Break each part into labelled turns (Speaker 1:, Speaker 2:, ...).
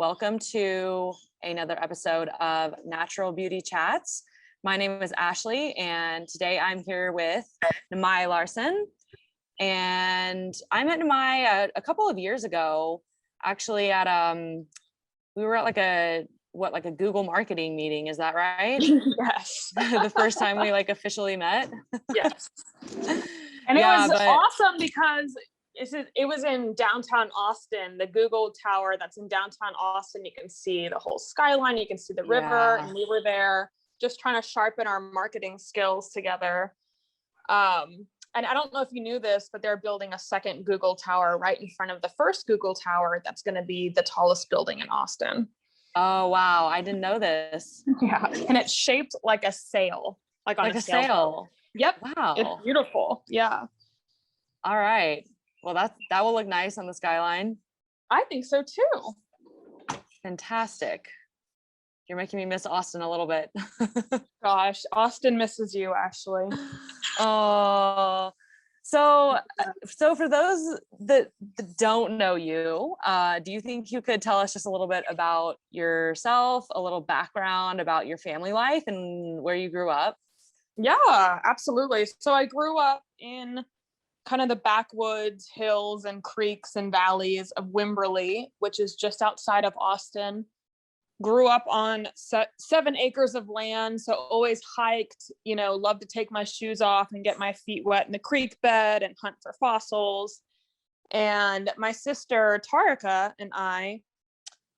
Speaker 1: Welcome to another episode of Natural Beauty Chats. My name is Ashley, and today I'm here with Namai Larson. And I met Namai a couple of years ago, actually at we were at like a Google marketing meeting. Is that right?
Speaker 2: Yes.
Speaker 1: The first time we officially met.
Speaker 2: Yes. And
Speaker 1: Yeah,
Speaker 2: it was
Speaker 1: but
Speaker 2: awesome because it was in downtown Austin, the Google Tower that's in downtown Austin. You can see the whole skyline, you can see the river,
Speaker 1: yeah.
Speaker 2: and we were there just trying to sharpen our marketing skills together. And I don't know if you knew this, but they're building a second Google Tower right in front of the first Google Tower. That's going to be the tallest building in Austin.
Speaker 1: Oh, wow. I didn't know this.
Speaker 2: Yeah. And it's shaped like a sail, like on a sailboat. Yep.
Speaker 1: Wow.
Speaker 2: It's beautiful. Yeah.
Speaker 1: All right. Well, that will look nice on the skyline.
Speaker 2: I think so too.
Speaker 1: Fantastic. You're making me miss Austin a little bit.
Speaker 2: Gosh, Austin misses you, Ashley.
Speaker 1: Oh, so for those that don't know you, do you think you could tell us just a little bit about yourself, a little background about your family life and where you grew up?
Speaker 2: Yeah, absolutely. So I grew up in kind of the backwoods, hills and creeks and valleys of Wimberley, which is just outside of Austin. Grew up on 7 acres of land, so always hiked, loved to take my shoes off and get my feet wet in the creek bed and hunt for fossils. And my sister Tarika and I,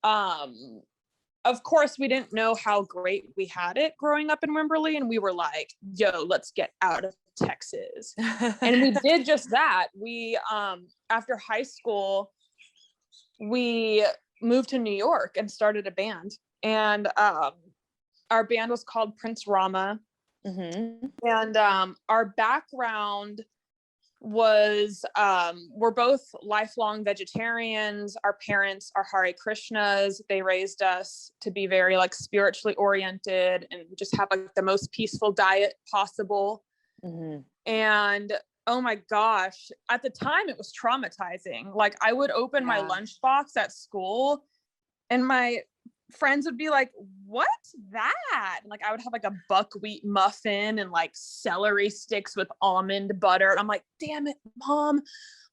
Speaker 2: of course, we didn't know how great we had it growing up in Wimberley, and we were like, yo, let's get out of Texas. And we did just that. We, after high school, we moved to New York and started a band. And our band was called Prince Rama.
Speaker 1: Mm-hmm.
Speaker 2: And our background was, we're both lifelong vegetarians. Our parents are Hare Krishnas. They raised us to be very spiritually oriented and just have the most peaceful diet possible.
Speaker 1: Mm-hmm.
Speaker 2: And oh my gosh, at the time it was traumatizing. I would open my lunchbox at school and my friends would be like, what's that? And I would have a buckwheat muffin and celery sticks with almond butter. And I'm like, damn it, Mom.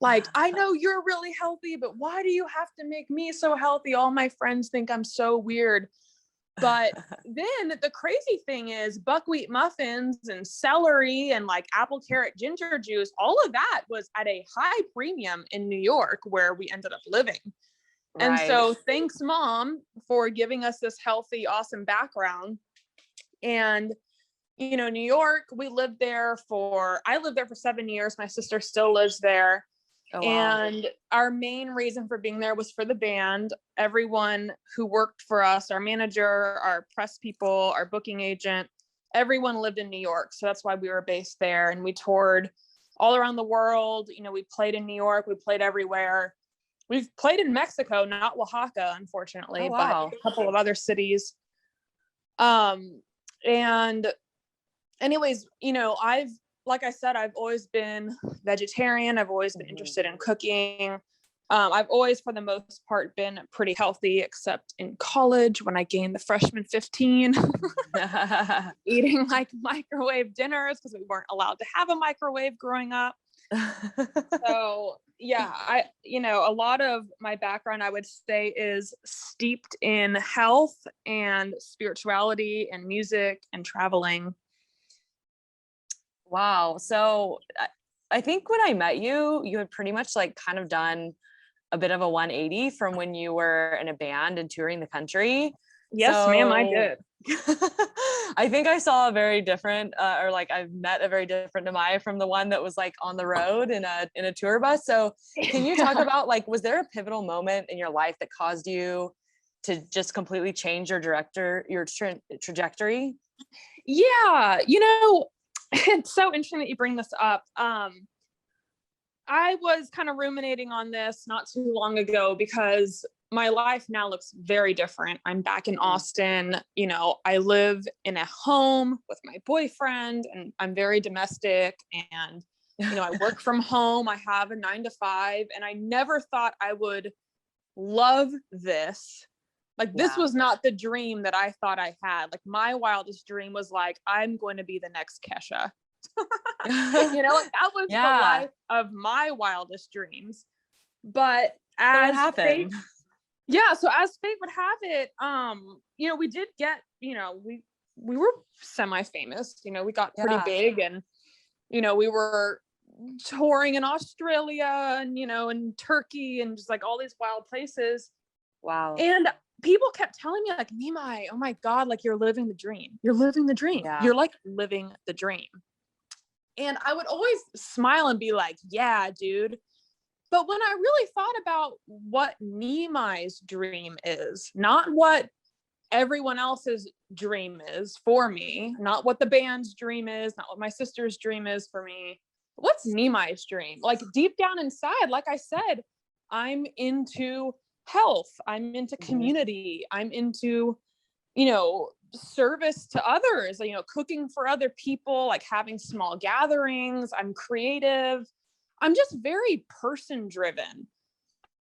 Speaker 2: I know you're really healthy, but why do you have to make me so healthy? All my friends think I'm so weird. But then the crazy thing is buckwheat muffins and celery and apple carrot ginger juice, all of that was at a high premium in New York where we ended up living. Right. And so thanks, Mom, for giving us this healthy, awesome background. And, New York, I lived there for 7 years. My sister still lives there. Oh, wow. And our main reason for being there was for the band. Everyone who worked for us, our manager, our press people, our booking agent, everyone lived in New York. So that's why we were based there. And we toured all around the world. We played in New York. We played everywhere. We've played in Mexico, not Oaxaca, unfortunately, but a couple of other cities. And anyways, like I said, I've always been vegetarian. I've always been interested in cooking. I've always, for the most part, been pretty healthy, except in college when I gained the freshman 15, eating microwave dinners because we weren't allowed to have a microwave growing up. So yeah, a lot of my background, I would say, is steeped in health and spirituality and music and traveling.
Speaker 1: Wow. So I think when I met you, you had pretty much kind of done a bit of a 180 from when you were in a band and touring the country.
Speaker 2: Yes, ma'am, I did.
Speaker 1: I think I saw a very different, I've met a very different Namai from the one that was on the road in a tour bus. So can you talk about was there a pivotal moment in your life that caused you to just completely change your trajectory?
Speaker 2: Yeah, it's so interesting that you bring this up. I was kind of ruminating on this not too long ago because my life now looks very different. I'm back in Austin. I live in a home with my boyfriend and I'm very domestic, and, I work from home. I have a 9 to 5, and I never thought I would love this Like, this was not the dream that I thought I had. Like, my wildest dream was like, I'm going to be the next Kesha. Like, that was the life of my wildest dreams. But as
Speaker 1: happened?
Speaker 2: so as fate would have it, we did get, we were semi-famous, we got pretty big, and, we were touring in Australia and, in Turkey and just like all these wild places.
Speaker 1: Wow.
Speaker 2: And people kept telling me like, Nimai, oh my God, like you're living the dream. You're living the dream.
Speaker 1: Yeah.
Speaker 2: You're like living the dream. And I would always smile and be like, yeah, dude. But when I really thought about what Nimai's dream is, not what everyone else's dream is for me, not what the band's dream is, not what my sister's dream is for me, what's Nimai's dream? Like deep down inside, like I said, I'm into health, I'm into community, I'm into, service to others, cooking for other people, like having small gatherings. I'm creative. I'm just very person driven.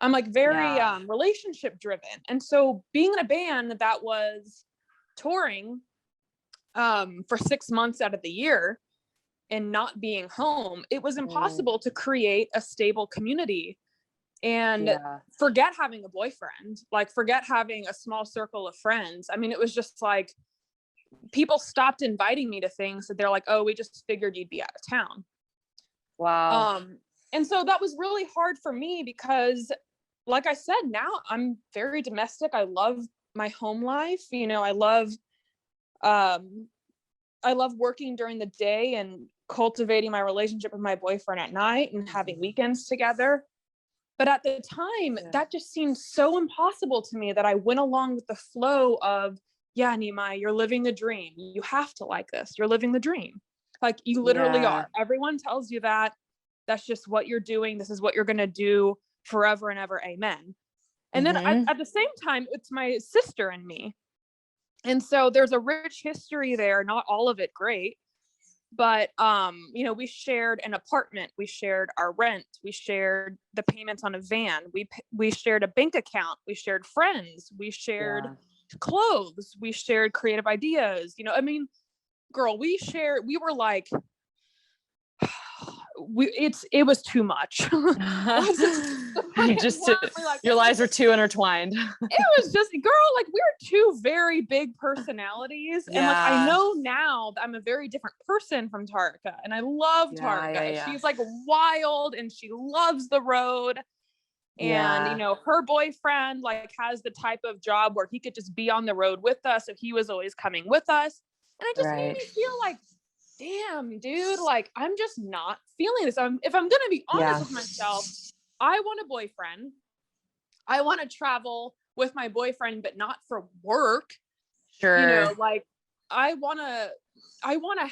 Speaker 2: I'm like very relationship driven. And so being in a band that was touring for 6 months out of the year and not being home, it was impossible to create a stable community and forget having a boyfriend, like forget having a small circle of friends. I mean, it was just like people stopped inviting me to things that they're like, oh, we just figured you'd be out of town.
Speaker 1: Wow.
Speaker 2: And so that was really hard for me because, like I said, now I'm very domestic. I love my home life. I love working during the day and cultivating my relationship with my boyfriend at night and having weekends together. But at the time, that just seemed so impossible to me that I went along with the flow of, yeah, Nimai, you're living the dream. You have to like this. You're living the dream. Like you literally are. Everyone tells you that. That's just what you're doing. This is what you're going to do forever and ever. Amen. And then at the same time, it's my sister and me. And so there's a rich history there, not all of it great. But, we shared an apartment, we shared our rent, we shared the payments on a van, we shared a bank account, we shared friends, we shared clothes, we shared creative ideas, girl, we were like, it was too much.
Speaker 1: Your lives were too intertwined.
Speaker 2: It was just, girl, like we were two very big personalities. And like, I know now that I'm a very different person from Tarika, and I love Tarika. She's like wild and she loves the road. And, her boyfriend like has the type of job where he could just be on the road with us. So he was always coming with us. And it just made me feel like, damn, dude, like I'm just not feeling this. If I'm gonna be honest with myself, I want a boyfriend. I want to travel with my boyfriend, but not for work.
Speaker 1: Sure.
Speaker 2: Like I want to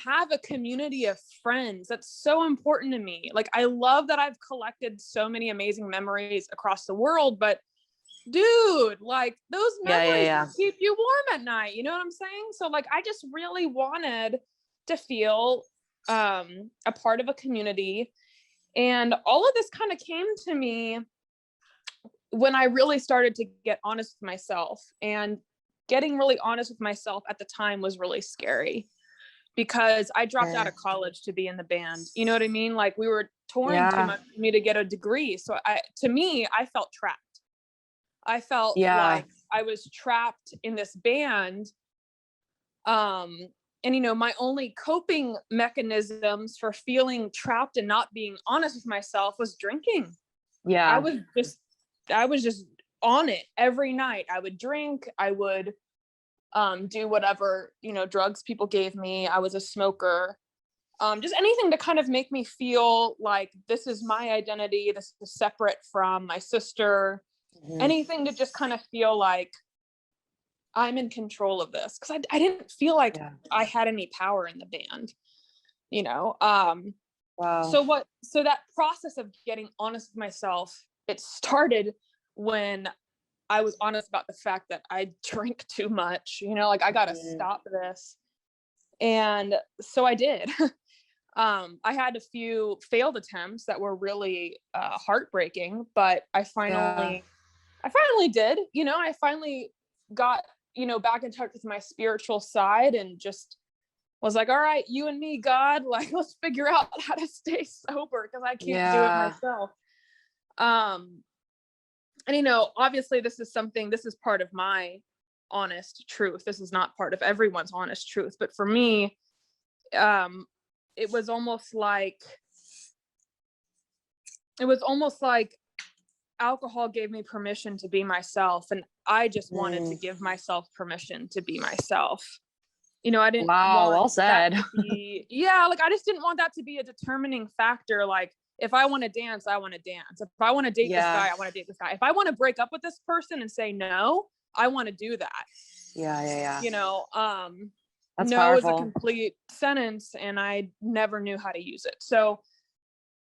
Speaker 2: have a community of friends. That's so important to me. Like I love that I've collected so many amazing memories across the world, but dude, like those memories keep you warm at night. You know what I'm saying? So like, I just really wanted to feel a part of a community. And all of this kind of came to me when I really started to get honest with myself. And getting really honest with myself at the time was really scary because I dropped out of college to be in the band. You know what I mean? Like we were touring too much for me to get a degree. So I felt trapped. I felt like I was trapped in this band. And, my only coping mechanisms for feeling trapped and not being honest with myself was drinking.
Speaker 1: Yeah.
Speaker 2: I was just on it every night. I would drink. I would do whatever, drugs people gave me. I was a smoker. Just anything to kind of make me feel like this is my identity. This is separate from my sister. Anything to just kind of feel like I'm in control of this, because I didn't feel like I had any power in the band,
Speaker 1: Wow.
Speaker 2: So that process of getting honest with myself, it started when I was honest about the fact that I drink too much, like I gotta stop this. And so I did. I had a few failed attempts that were really heartbreaking, but I finally did, I finally got, back in touch with my spiritual side and just was like, all right, you and me, God, like, let's figure out how to stay sober because I can't do it myself. And, obviously this is part of my honest truth. This is not part of everyone's honest truth. But for me, it was almost like alcohol gave me permission to be myself. And I just wanted to give myself permission to be myself. I didn't want
Speaker 1: well said.
Speaker 2: that to be, like, I just didn't want that to be a determining factor. Like, if I want to dance, I want to dance. If I want to date this guy, I want to date this guy. If I want to break up with this person and say no, I want to do that.
Speaker 1: Yeah.
Speaker 2: That's no powerful. Is a complete sentence, and I never knew how to use it. So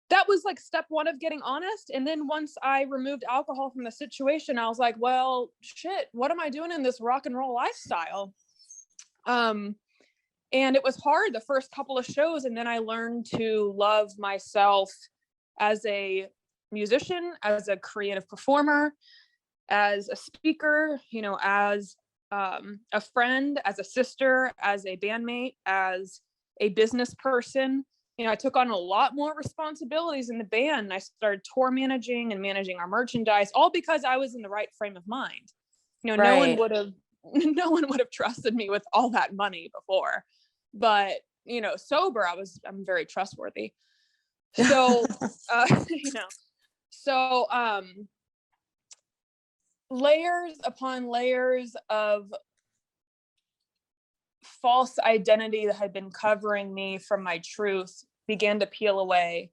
Speaker 2: that was like step one of getting honest. And then once I removed alcohol from the situation, I was like, well, shit, what am I doing in this rock and roll lifestyle? And it was hard the first couple of shows. And then I learned to love myself as a musician, as a creative performer, as a speaker, as a friend, as a sister, as a bandmate, as a business person. I took on a lot more responsibilities in the band. I started tour managing and managing our merchandise, all because I was in the right frame of mind. No one would have trusted me with all that money before, but sober, I'm very trustworthy. So, layers upon layers of false identity that had been covering me from my truth began to peel away.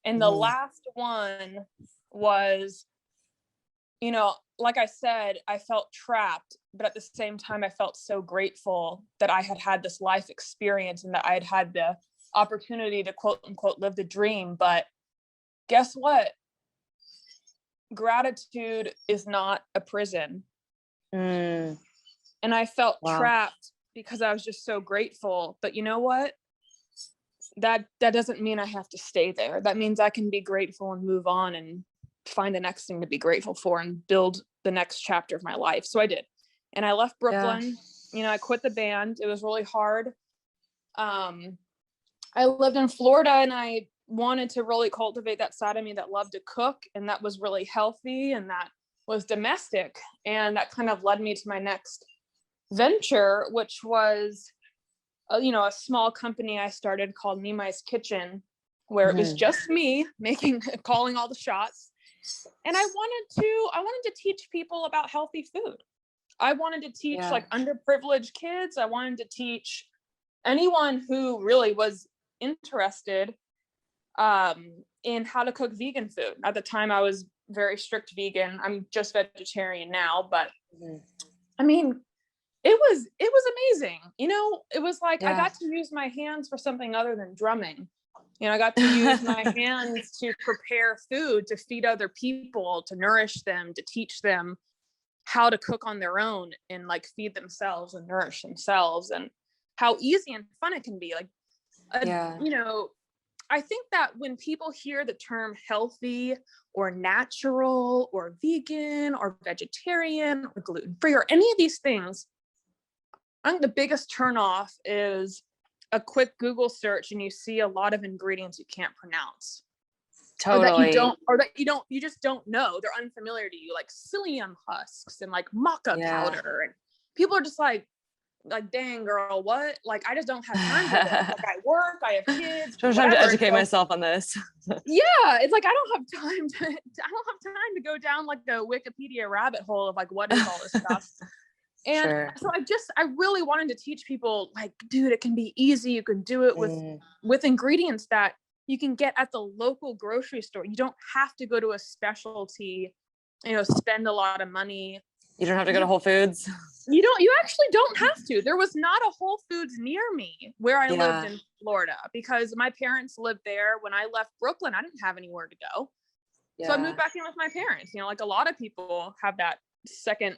Speaker 2: And the last one was, like I said, I felt trapped, but at the same time, I felt so grateful that I had this life experience and that I had the opportunity to quote unquote live the dream. But guess what? Gratitude is not a prison. And I felt trapped because I was just so grateful. But you know what? That doesn't mean I have to stay there. That means I can be grateful and move on and find the next thing to be grateful for and build the next chapter of my life. So I did. And I left Brooklyn. I quit the band. It was really hard. I lived in Florida, and I wanted to really cultivate that side of me that loved to cook, and that was really healthy, and that was domestic. And that kind of led me to my next venture, which was a small company I started called Nimai's Kitchen, where it was just me calling all the shots. And I wanted to teach people about healthy food. I wanted to teach like underprivileged kids. I wanted to teach anyone who really was interested in how to cook vegan food. At the time, I was very strict vegan. I'm just vegetarian now, but I mean, it was amazing. It was like I got to use my hands for something other than drumming. I got to use my hands to prepare food, to feed other people, to nourish them, to teach them how to cook on their own and like feed themselves and nourish themselves, and how easy and fun it can be. Like, I think that when people hear the term healthy or natural or vegan or vegetarian or gluten-free or any of these things, I think the biggest turnoff is a quick Google search and you see a lot of ingredients you can't pronounce.
Speaker 1: Totally.
Speaker 2: Or that you just don't know. They're unfamiliar to you, like psyllium husks and like maca powder. And people are just like, dang girl, what? Like, I just don't have time for this. Like, I work, I have kids.
Speaker 1: I'm trying to educate myself on this.
Speaker 2: It's like I don't have time to go down like the Wikipedia rabbit hole of like what is all this stuff. And so I really wanted to teach people, like, dude, it can be easy. You can do it with ingredients that you can get at the local grocery store. You don't have to go to a specialty, spend a lot of money.
Speaker 1: You don't have to go to Whole Foods.
Speaker 2: You actually don't have to. There was not a Whole Foods near me where I lived in Florida, because my parents lived there. When I left Brooklyn, I didn't have anywhere to go. So I moved back in with my parents. Like a lot of people have that second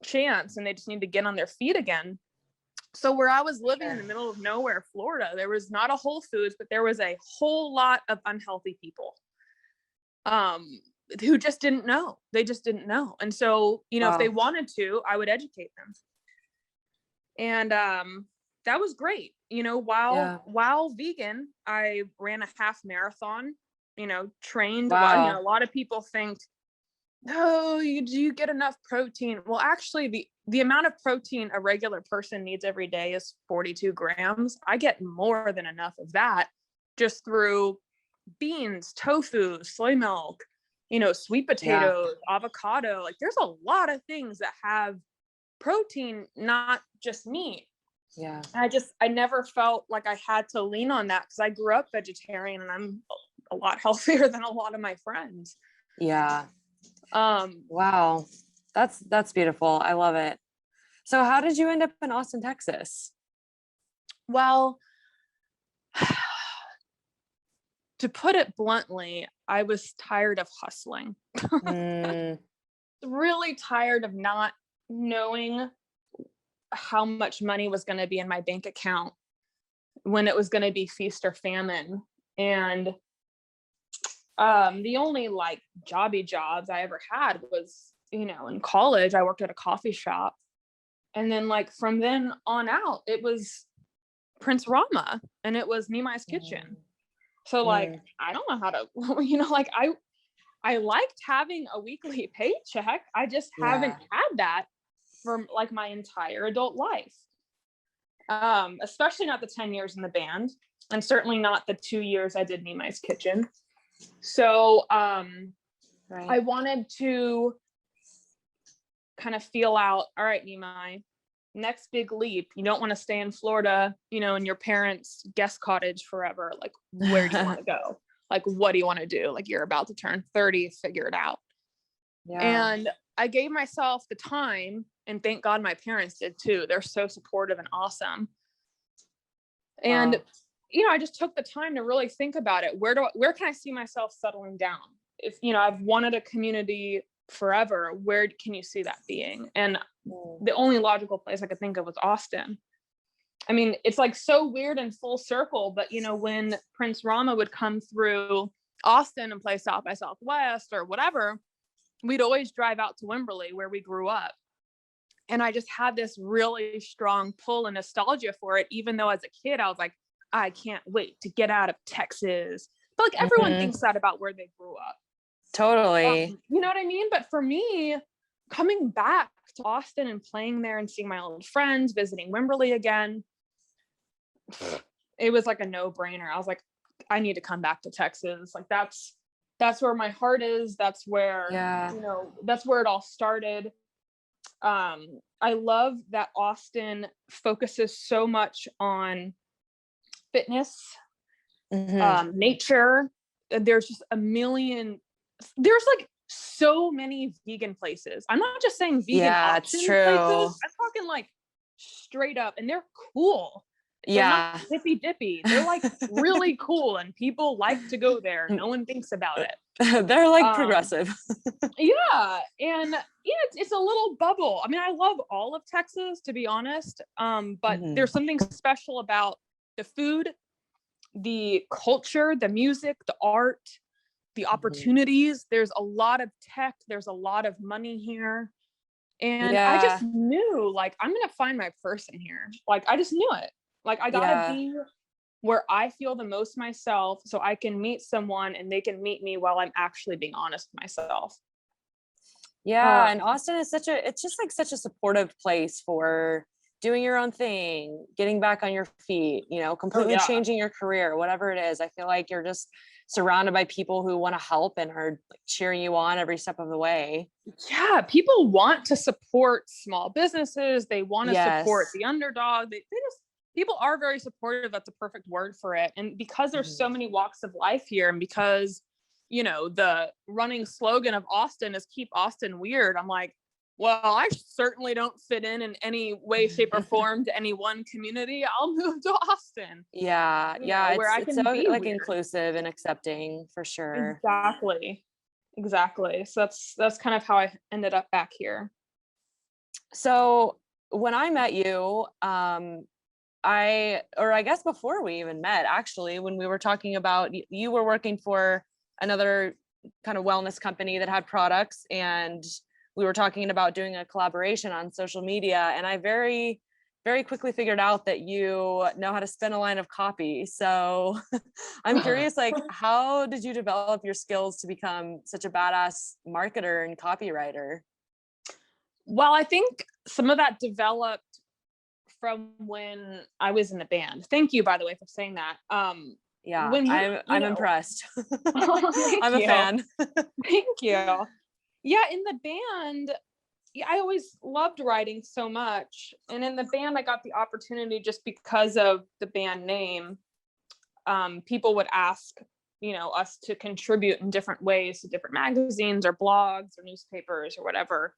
Speaker 2: chance and they just need to get on their feet again. So where I was living in the middle of nowhere, Florida, there was not a Whole Foods, but there was a whole lot of unhealthy people. who just didn't know. They just didn't know. And so, you know, if they
Speaker 1: Wow.
Speaker 2: wanted to, I would educate them. And that was great. You know,
Speaker 1: Yeah.
Speaker 2: while vegan, I ran a half marathon, you know, trained well. You know,
Speaker 1: Wow.
Speaker 2: a lot of people think, oh, do you get enough protein? Well, actually, the amount of protein a regular person needs every day is 42 grams. I get more than enough of that just through beans, tofu, soy milk, you know, sweet
Speaker 1: Yeah.
Speaker 2: potatoes, avocado. Like there's a lot of things that have protein, not just meat.
Speaker 1: Yeah.
Speaker 2: I never felt like I had to lean on that because I grew up vegetarian and I'm a lot healthier than a lot of my friends.
Speaker 1: Yeah.
Speaker 2: Um,
Speaker 1: Wow. That's beautiful. I love it. So how did you end up in Austin, Texas?
Speaker 2: well, to put it bluntly, I was tired of hustling.
Speaker 1: Mm,
Speaker 2: Really tired of not knowing how much money was going to be in my bank account when it was going to be feast or famine. And the only like jobby jobs I ever had was, you know, in college, I worked at a coffee shop. And then like from then on out, it was Prince Rama and it was Nimai's Kitchen. So like,
Speaker 1: mm,
Speaker 2: I don't know how to, you know, like I liked having a weekly paycheck. I just haven't
Speaker 1: yeah.
Speaker 2: had that for like my entire adult life. Especially not the 10 years in the band and certainly not the 2 years I did Nimai's Kitchen. So
Speaker 1: Right.
Speaker 2: I wanted to kind of feel out, all right, Nimai, next big leap. You don't want to stay in Florida, you know, in your parents' guest cottage forever. Like, where do you want to go? Like, what do you want to do? Like, you're about to turn 30, figure it out.
Speaker 1: Yeah.
Speaker 2: And I gave myself the time, and thank God my parents did too. They're so supportive and awesome. And
Speaker 1: Wow.
Speaker 2: you know, I just took the time to really think about it. Where can I see myself settling down? If, you know, I've wanted a community forever, where can you see that being? And
Speaker 1: Mm.
Speaker 2: the only logical place I could think of was Austin. I mean, it's like so weird and full circle, but you know, when Prince Rama would come through Austin and play South by Southwest or whatever, we'd always drive out to Wimberley where we grew up. And I just had this really strong pull and nostalgia for it, even though as a kid, I was like, I can't wait to get out of Texas. But like everyone
Speaker 1: Mhm.
Speaker 2: thinks that about where they grew up.
Speaker 1: Totally.
Speaker 2: You know what I mean? But for me, coming back to Austin and playing there and seeing my old friends, visiting Wimberley again, it was like a no-brainer. I was like, I need to come back to Texas. Like that's where my heart is. That's where,
Speaker 1: Yeah.
Speaker 2: you know, that's where it all started. I love that Austin focuses so much on fitness,
Speaker 1: Mhm.
Speaker 2: nature. There's just there's like so many vegan places. I'm not just saying vegan
Speaker 1: Yeah, it's
Speaker 2: option places.
Speaker 1: true.
Speaker 2: I'm talking like straight up, and they're cool. They're not
Speaker 1: Yeah.
Speaker 2: hippy dippy. They're like really cool, and people like to go there. No one thinks about it.
Speaker 1: They're like
Speaker 2: Um,
Speaker 1: progressive.
Speaker 2: yeah, and yeah, it's a little bubble. I mean, I love all of Texas, to be honest. But
Speaker 1: Mhm.
Speaker 2: there's something special about the food, the culture, the music, the art, the
Speaker 1: Mhm.
Speaker 2: opportunities. There's a lot of tech, there's a lot of money here. And I just
Speaker 1: Yeah.
Speaker 2: knew like I'm gonna find my person here. Like I just knew it. Like I gotta
Speaker 1: Yeah.
Speaker 2: be where I feel the most myself so I can meet someone and they can meet me while I'm actually being honest with myself.
Speaker 1: Yeah, and
Speaker 2: Um,
Speaker 1: Austin is it's just like such a supportive place for doing your own thing, getting back on your feet,
Speaker 2: oh
Speaker 1: completely
Speaker 2: yeah.
Speaker 1: changing your career, whatever it is. I feel like you're just surrounded by people who want to help and are like cheering you on every step of the way.
Speaker 2: Yeah, people want to support small businesses. They want to support
Speaker 1: Yes.
Speaker 2: the underdog. They just people are very supportive. That's a perfect word for it. And because there's so
Speaker 1: Mhm.
Speaker 2: many walks of life here, and because you know the running slogan of Austin is "Keep Austin Weird," I'm like, well, I certainly don't fit in any way, shape, or form to any one community. I'll move to Austin,
Speaker 1: Yeah,
Speaker 2: you
Speaker 1: yeah,
Speaker 2: know, where I
Speaker 1: it's
Speaker 2: can
Speaker 1: so
Speaker 2: be
Speaker 1: like
Speaker 2: weird.
Speaker 1: inclusive and accepting for sure.
Speaker 2: Exactly. Exactly. So that's kind of how I ended up back here.
Speaker 1: So when I met you, I guess before we even met, actually, when we were talking about you were working for another kind of wellness company that had products, and we were talking about doing a collaboration on social media, and I very quickly figured out that you know how to spin a line of copy. So I'm curious, like, how did you develop your skills to become such a badass marketer and copywriter?
Speaker 2: Well, I think some of that developed from when I was in the band. Thank you, by the way, for saying that.
Speaker 1: Yeah,
Speaker 2: When
Speaker 1: I'm impressed.
Speaker 2: thank
Speaker 1: I'm a
Speaker 2: you.
Speaker 1: fan.
Speaker 2: Thank you. Yeah, in the band, yeah, I always loved writing so much. And in the band, I got the opportunity just because of the band name. People would ask, us to contribute in different ways to different magazines or blogs or newspapers or whatever.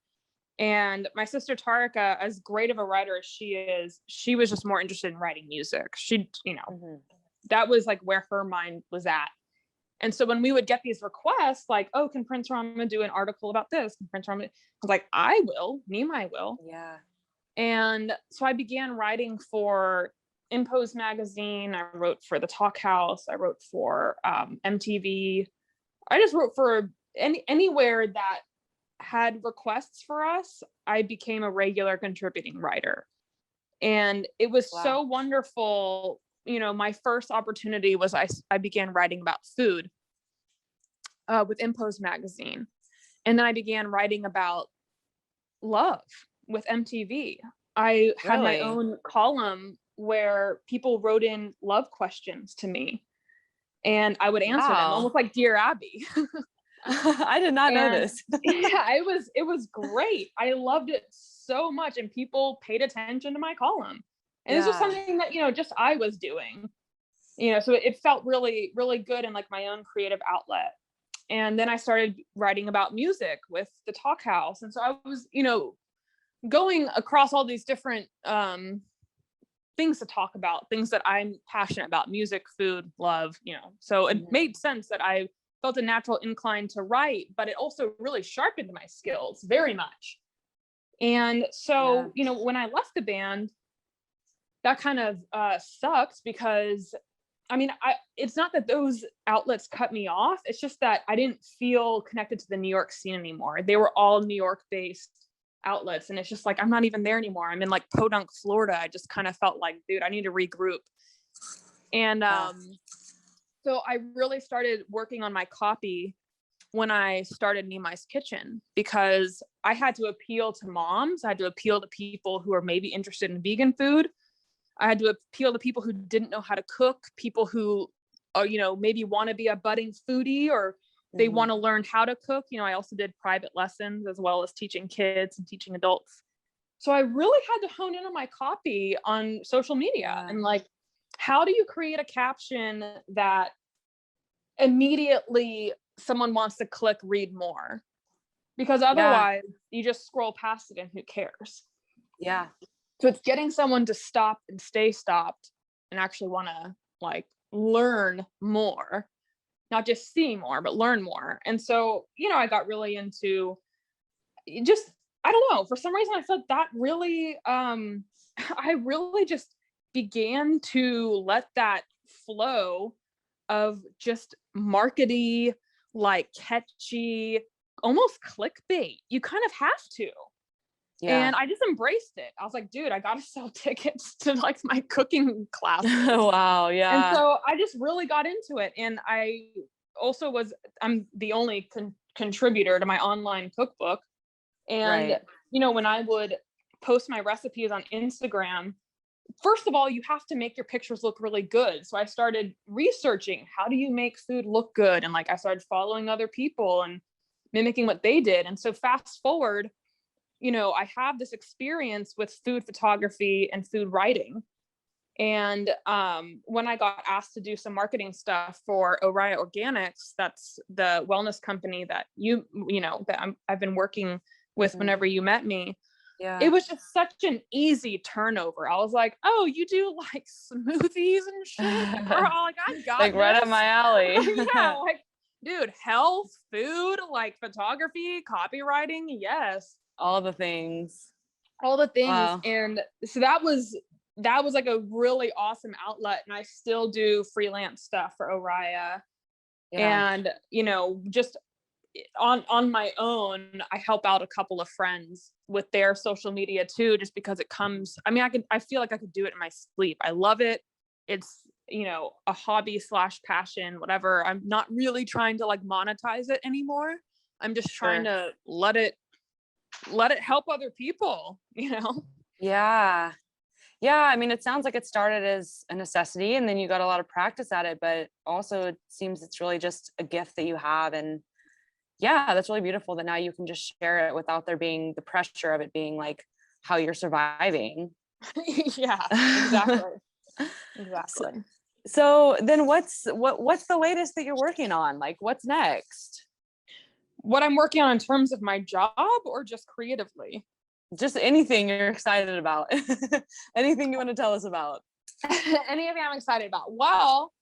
Speaker 2: And my sister Tarika, as great of a writer as she was just more interested in writing music.
Speaker 1: Mhm.
Speaker 2: That was like where her mind was at. And so when we would get these requests, like, oh, can Prince Rama do an article about this? Can Prince Rama? I was like, I will, I will.
Speaker 1: Yeah.
Speaker 2: And so I began writing for Impose magazine. I wrote for the Talk House. I wrote for MTV. I just wrote for anywhere that had requests for us. I became a regular contributing writer. And it was so wonderful. My first opportunity was I began writing about food with Impose magazine. And then I began writing about love with MTV. I had my own column where people wrote in love questions to me and I would answer them, almost like Dear Abby.
Speaker 1: I did not know this.
Speaker 2: Yeah, it was great. I loved it so much, and people paid attention to my column. And this was something that, just I was doing. So it felt really, really good and like my own creative outlet. And then I started writing about music with the Talk House. And so I was, going across all these different things to talk about, things that I'm passionate about: music, food, love, So it made sense that I felt a natural incline to write, but it also really sharpened my skills very much. And so, when I left the band, that kind of sucked because it's not that those outlets cut me off. It's just that I didn't feel connected to the New York scene anymore. They were all New York based outlets. And it's just like, I'm not even there anymore. I'm in like Podunk, Florida. I just kind of felt like, dude, I need to regroup. And so I really started working on my copy when I started Nimai's Kitchen, because I had to appeal to moms. I had to appeal to people who are maybe interested in vegan food. I had to appeal to people who didn't know how to cook, people who are, maybe want to be a budding foodie, or they want to learn how to cook. I also did private lessons as well as teaching kids and teaching adults. So I really had to hone in on my copy on social media and like, how do you create a caption that immediately someone wants to click read more? Because otherwise you just scroll past it and who cares?
Speaker 1: Yeah.
Speaker 2: So it's getting someone to stop and stay stopped and actually want to like learn more, not just see more, but learn more. And so, I got really into just, I don't know, for some reason I felt that really, I really just began to let that flow of just markety, like catchy, almost clickbait. You kind of have to. Yeah. And I just embraced it. I was like, dude, I got to sell tickets to like my cooking classes.
Speaker 1: Wow. Yeah.
Speaker 2: And so I just really got into it. And I also I'm the only contributor to my online cookbook. And, when I would post my recipes on Instagram, first of all, you have to make your pictures look really good. So I started researching, how do you make food look good? And like, I started following other people and mimicking what they did. And so fast forward, I have this experience with food photography and food writing. And when I got asked to do some marketing stuff for Oriya Organics, that's the wellness company that I've been working with whenever you met me. Yeah. It was just such an easy turnover. I was like, oh, you do like smoothies and shit? Girl, like I got
Speaker 1: like right up my alley.
Speaker 2: Yeah, like, dude, health, food, like photography, copywriting, yes.
Speaker 1: All the things.
Speaker 2: Wow. And so that was like a really awesome outlet. And I still do freelance stuff for Oriya. Yeah. And, just on my own, I help out a couple of friends with their social media too, just because it comes, I mean, I feel like I could do it in my sleep. I love it. It's, a hobby / passion, whatever. I'm not really trying to like monetize it anymore. I'm just trying to let it help other people,
Speaker 1: Yeah. Yeah. I mean, it sounds like it started as a necessity and then you got a lot of practice at it, but also it seems it's really just a gift that you have. And yeah, that's really beautiful that now you can just share it without there being the pressure of it being like how you're surviving.
Speaker 2: Yeah, exactly.
Speaker 1: So,
Speaker 2: Exactly.
Speaker 1: so then what's the latest that you're working on? Like what's next?
Speaker 2: What I'm working on in terms of my job or just creatively?
Speaker 1: Just anything you're excited about. Anything you want to tell us about.
Speaker 2: Anything I'm excited about. Well,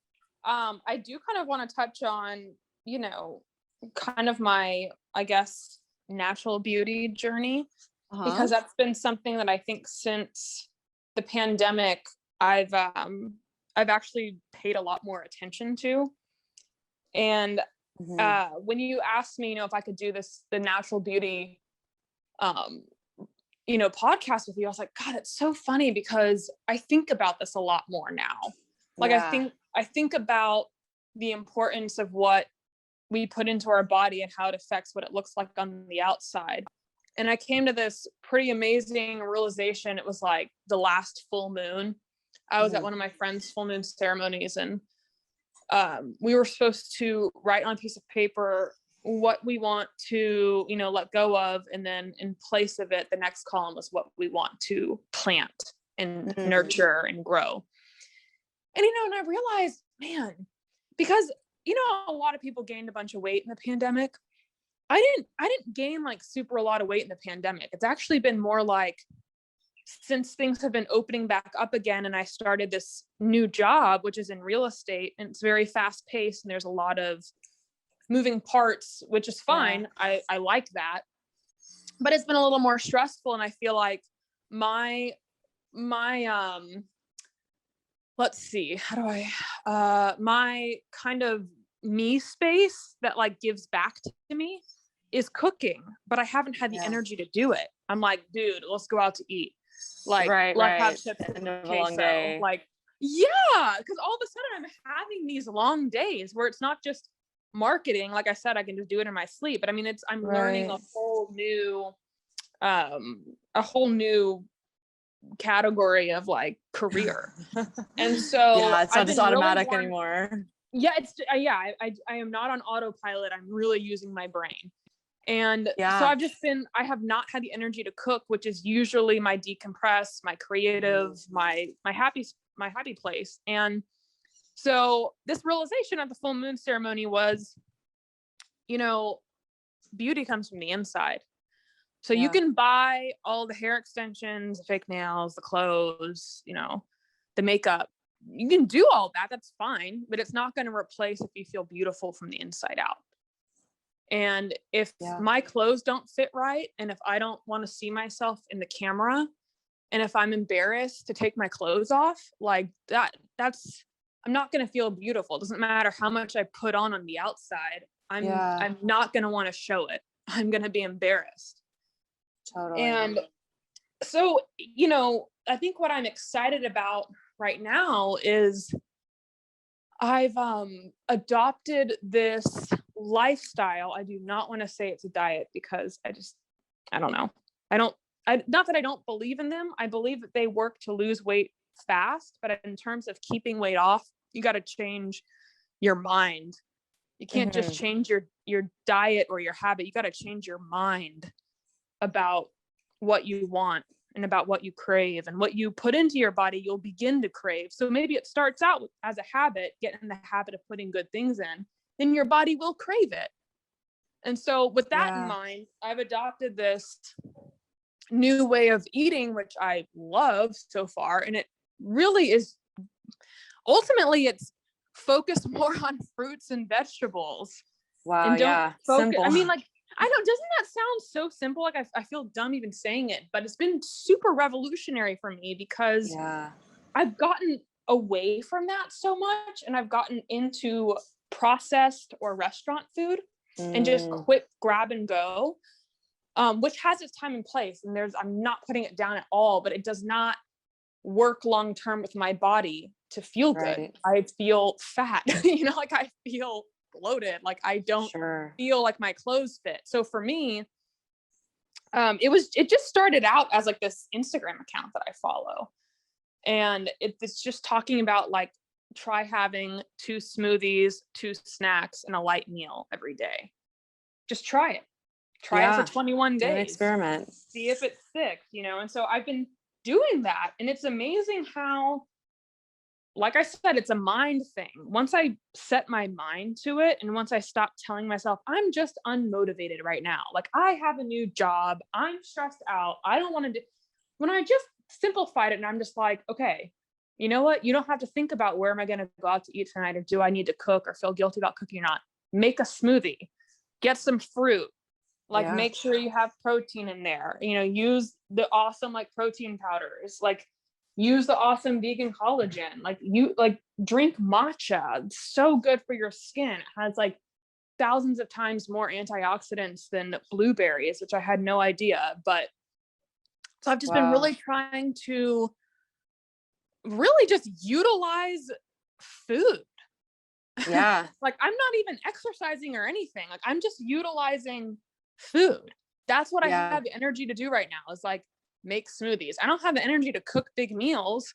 Speaker 2: I do kind of want to touch on, kind of my, I guess, natural beauty journey,
Speaker 1: Uh-huh.
Speaker 2: because that's been something that I think since the pandemic, I've actually paid a lot more attention to. And when you asked me, if I could do the natural beauty, podcast with you, I was like, God, it's so funny because I think about this a lot more now. Like,
Speaker 1: Yeah.
Speaker 2: I think about the importance of what we put into our body and how it affects what it looks like on the outside. And I came to this pretty amazing realization. It was like the last full moon. I was at one of my friend's full moon ceremonies, and we were supposed to write on a piece of paper what we want to, let go of. And then in place of it, the next column was what we want to plant and nurture and grow. And, and I realized, man, because, a lot of people gained a bunch of weight in the pandemic. I didn't gain like super a lot of weight in the pandemic. It's actually been more like since things have been opening back up again and I started this new job, which is in real estate, and it's very fast paced and there's a lot of moving parts, which is fine. Yeah. I like that, but it's been a little more stressful. And I feel like my let's see, how do I, my kind of me space that like gives back to me is cooking, but I haven't had the energy to do it. I'm like, dude, let's go out to eat. Like, let's have chips and queso. Like, yeah, because all of a sudden I'm having these long days where it's not just marketing. Like I said, I can just do it in my sleep, but I mean, I'm learning a whole new category of like career. And so
Speaker 1: yeah, it's not just automatic anymore.
Speaker 2: Yeah, it's I am not on autopilot. I'm really using my brain. And so I have not had the energy to cook, which is usually my decompress, my creative, my happy place. And so this realization at the full moon ceremony was, beauty comes from the inside. So you can buy all the hair extensions, the fake nails, the clothes, the makeup. You can do all that. That's fine, but it's not going to replace if you feel beautiful from the inside out. And if my clothes don't fit right, and if I don't want to see myself in the camera, and if I'm embarrassed to take my clothes off, like that's I'm not going to feel beautiful. It doesn't matter how much I put on the outside. I'm not going to want to show it. I'm going to be embarrassed.
Speaker 1: Totally.
Speaker 2: And so, I think what I'm excited about right now is I've adopted this lifestyle. I do not want to say it's a diet because I don't know. Not that I don't believe in them. I believe that they work to lose weight fast, but in terms of keeping weight off, you got to change your mind. You can't just change your diet or your habit. You got to change your mind about what you want and about what you crave, and what you put into your body, you'll begin to crave. So maybe it starts out as a habit, get in the habit of putting good things in, then your body will crave it. And so with that in mind, I've adopted this new way of eating, which I love so far. And it really is, ultimately, it's focused more on fruits and vegetables.
Speaker 1: Wow.
Speaker 2: And
Speaker 1: don't
Speaker 2: focus,
Speaker 1: simple.
Speaker 2: I mean, like, I know, doesn't that sound so simple? Like I feel dumb even saying it, but it's been super revolutionary for me because I've gotten away from that so much, and I've gotten into processed or restaurant food. and just quick grab and go, which has its time and place. And I'm not putting it down at all, but it does not work long term with my body to feel good. I feel fat, like I feel bloated, like I don't feel like my clothes fit. So for me, it just started out as like this Instagram account that I follow, and it's just talking about like, try having 2 smoothies, 2 snacks, and a light meal every day. Just try it for 21 days,
Speaker 1: an experiment,
Speaker 2: see if it sticks, and so I've been doing that, and it's amazing how, like I said, it's a mind thing. Once I set my mind to it, and once I stop telling myself I'm just unmotivated right now, like I have a new job, I'm stressed out, I don't want to do, when I just simplified it and I'm just like, okay, you know what, you don't have to think about where am I going to go out to eat tonight, or do I need to cook, or feel guilty about cooking or not. Make a smoothie, get some fruit, like make sure you have protein in there, use the awesome like protein powders, like use the awesome vegan collagen, like drink matcha. It's so good for your skin. It has like thousands of times more antioxidants than blueberries, which I had no idea. But so I've just been really trying to really just utilize food.
Speaker 1: Yeah.
Speaker 2: Like I'm not even exercising or anything. Like I'm just utilizing food. That's what I have the energy to do right now, is like make smoothies. I don't have the energy to cook big meals.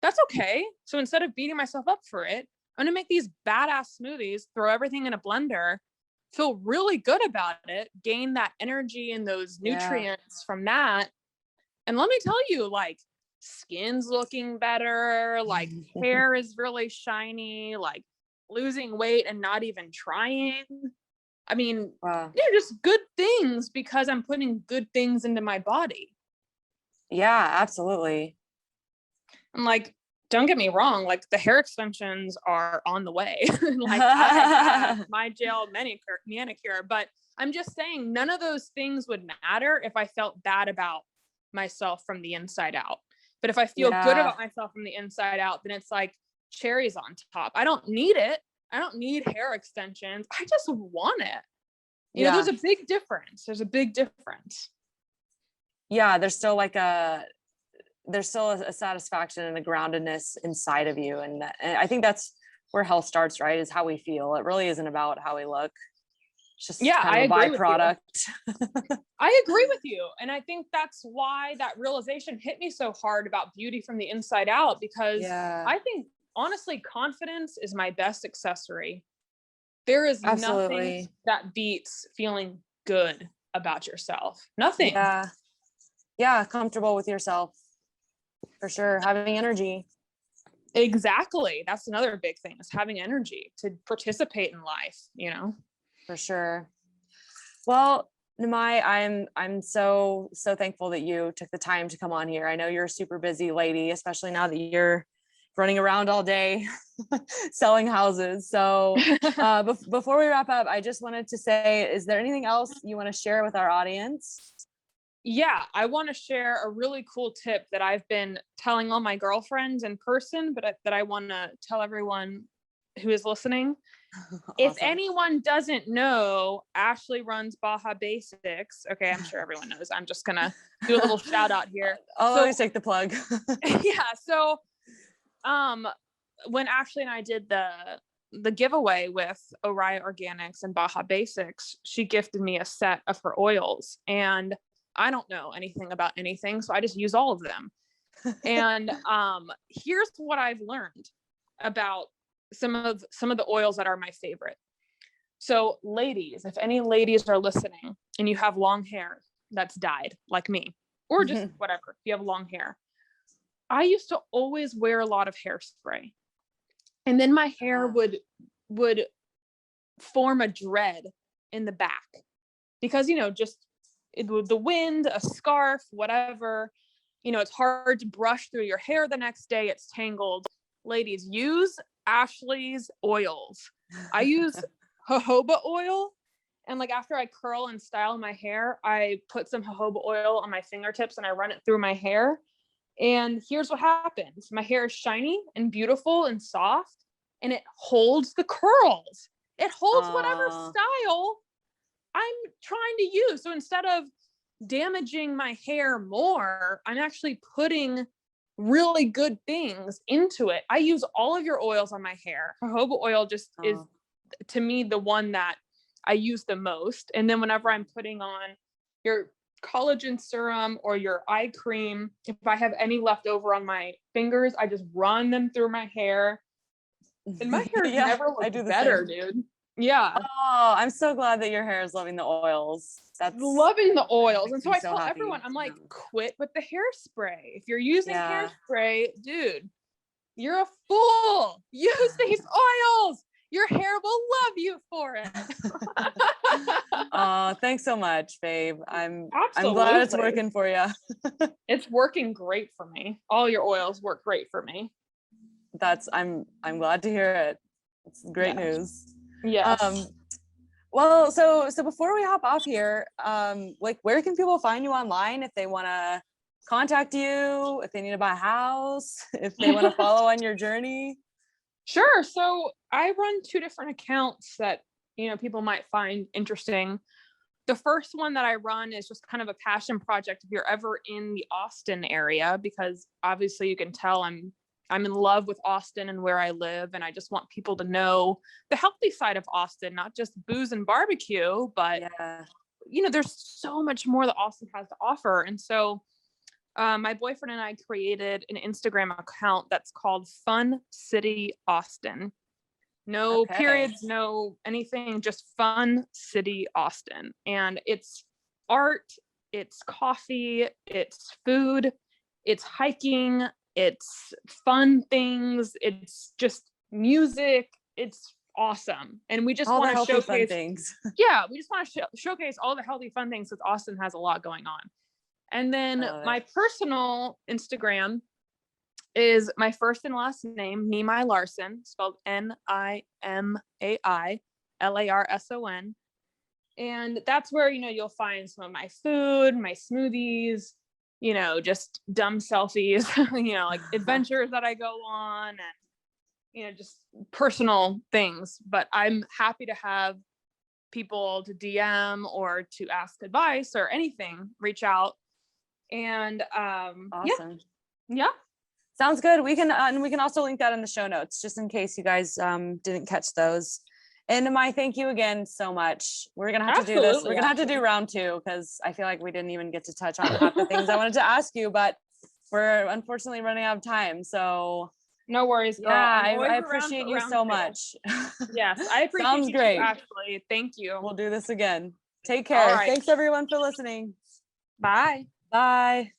Speaker 2: That's okay. So instead of beating myself up for it, I'm going to make these badass smoothies, throw everything in a blender, feel really good about it, gain that energy and those nutrients from that. And let me tell you, like skin's looking better, like hair is really shiny, like losing weight and not even trying. I mean, they're just good things because I'm putting good things into my body.
Speaker 1: Yeah, absolutely.
Speaker 2: And like, don't get me wrong, like the hair extensions are on the way. Like I have my gel manicure, but I'm just saying none of those things would matter if I felt bad about myself from the inside out. But if I feel good about myself from the inside out, then it's like cherries on top. I don't need it. I don't need hair extensions. I just want it. There's a big difference.
Speaker 1: Yeah, there's still a satisfaction and a groundedness inside of you. And I think that's where health starts, right? Is how we feel. It really isn't about how we look. It's just kind of a byproduct.
Speaker 2: I agree with you. And I think that's why that realization hit me so hard about beauty from the inside out, because I think honestly, confidence is my best accessory. There is nothing that beats feeling good about yourself. Nothing.
Speaker 1: Yeah. Comfortable with yourself. For sure. Having energy.
Speaker 2: Exactly. That's another big thing, is having energy to participate in life,
Speaker 1: For sure. Well, Namai, I'm so thankful that you took the time to come on here. I know you're a super busy lady, especially now that you're running around all day selling houses. So before we wrap up, I just wanted to say, is there anything else you want to share with our audience?
Speaker 2: Yeah, I want to share a really cool tip that I've been telling all my girlfriends in person, but that I want to tell everyone who is listening. Awesome. If anyone doesn't know, Ashley runs Baja Basics. Okay, I'm sure everyone knows. I'm just going to do a little shout out here.
Speaker 1: I'll always take the plug.
Speaker 2: Yeah, so when Ashley and I did the giveaway with Oriya Organics and Baja Basics, she gifted me a set of her oils, and I don't know anything about anything, so I just use all of them. And here's what I've learned about some of the oils that are my favorite. So ladies, if any ladies are listening and you have long hair that's dyed like me, or just whatever, if you have long hair, I used to always wear a lot of hairspray, and then my hair would form a dread in the back because, just the wind, a scarf, whatever, it's hard to brush through your hair the next day. It's tangled. Ladies, use Ashley's oils. I use jojoba oil, and like after I curl and style my hair, I put some jojoba oil on my fingertips and I run it through my hair. And here's what happens. My hair is shiny and beautiful and soft, and it holds the curls. It holds whatever style I'm trying to use. So instead of damaging my hair more, I'm actually putting really good things into it. I use all of your oils on my hair. Jojoba oil just is, to me, the one that I use the most. And then whenever I'm putting on your collagen serum or your eye cream, if I have any left over on my fingers, I just run them through my hair. And my hair
Speaker 1: Yeah,
Speaker 2: never
Speaker 1: I
Speaker 2: looked
Speaker 1: do the
Speaker 2: better,
Speaker 1: same.
Speaker 2: dude. Yeah.
Speaker 1: Oh, I'm so glad that your hair is loving the oils. That's
Speaker 2: Loving the oils. And
Speaker 1: makes
Speaker 2: so
Speaker 1: me
Speaker 2: I
Speaker 1: so
Speaker 2: tell
Speaker 1: happy.
Speaker 2: everyone, I'm like, quit with the hairspray. If you're using
Speaker 1: Yeah.
Speaker 2: hairspray, dude, you're a fool. Use these oils. Your hair will love you for it.
Speaker 1: Thanks so much, babe. I'm
Speaker 2: Absolutely.
Speaker 1: glad it's working for you.
Speaker 2: It's working great for me. All your oils work great for me.
Speaker 1: I'm glad to hear it. It's great news.
Speaker 2: Yes.
Speaker 1: Well, so before we hop off here, like where can people find you online if they want to contact you, if they need to buy a house, if they want to follow on your journey?
Speaker 2: Sure. So I run 2 different accounts that, people might find interesting. The first one that I run is just kind of a passion project if you're ever in the Austin area, because obviously you can tell I'm in love with Austin and where I live, and I just want people to know the healthy side of Austin, not just booze and barbecue, but there's so much more that Austin has to offer. And so my boyfriend and I created an Instagram account that's called Fun City Austin. No periods, no anything, just Fun City Austin. And it's art, it's coffee, it's food, it's hiking, it's fun things, it's just music. It's awesome. And we just
Speaker 1: All the
Speaker 2: want to
Speaker 1: healthy fun
Speaker 2: showcase
Speaker 1: things.
Speaker 2: we just want to showcase all the healthy fun things, because Austin has a lot going on. And then my personal Instagram is my first and last name, Nimai Larson, spelled Nimai Larson. And that's where, you'll find some of my food, my smoothies, just dumb selfies, like adventures that I go on, and, just personal things. But I'm happy to have people to DM or to ask advice or anything, reach out. And
Speaker 1: Awesome.
Speaker 2: Yeah.
Speaker 1: Sounds good. We can also link that in the show notes just in case you guys didn't catch those. And Mai, thank you again so much. We're gonna have to do this. We're gonna have to do round 2 because I feel like we didn't even get to touch on half the things I wanted to ask you, but we're unfortunately running out of time. So
Speaker 2: no worries, girl.
Speaker 1: Yeah, I appreciate you so much.
Speaker 2: Yes, I appreciate
Speaker 1: Sounds
Speaker 2: you
Speaker 1: great.
Speaker 2: too, Ashley. Thank you.
Speaker 1: We'll do this again. Take care. Thanks everyone for listening.
Speaker 2: Bye.
Speaker 1: Bye.